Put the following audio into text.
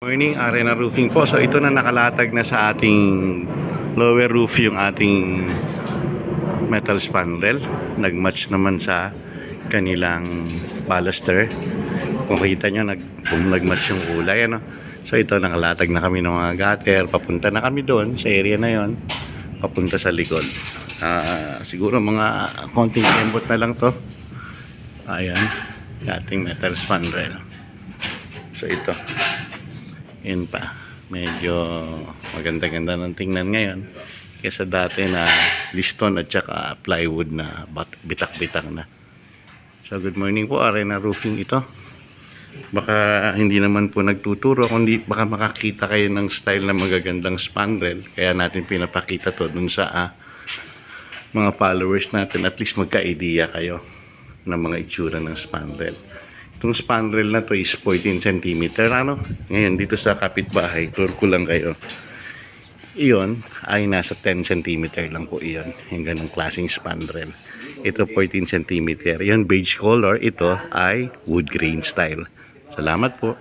Morning, Arena Roofing po. So ito na nakalatag na sa ating lower roof yung ating metal spandrel. Nagmatch naman sa kanilang baluster. Kung kita nyo, nagmatch yung kulay. Ano? So ito, nakalatag na kami ng mga gutter. Papunta na kami doon sa area na yon. Papunta sa likod. Siguro mga konting kembot na lang to. Ayan, yung ating metal spandrel. So ito. Yun pa, medyo maganda-ganda ng tingnan ngayon kaysa dati na liston at saka plywood na bitak-bitak na. So good morning po, Arena Roofing ito. Baka hindi naman po nagtuturo, kundi baka makakita kayo ng style na magagandang spandrel, kaya natin pinapakita to dun sa mga followers natin, at least magka-idea kayo ng mga itsura ng spandrel. Itong spandrel na to is 14 cm. Ano? Ngayon, dito sa kapitbahay, tour ko lang kayo. Iyon ay nasa 10 cm lang po iyon. Yung ganong klaseng spandrel. Ito 14 cm. Iyon beige color. Ito ay wood grain style. Salamat po.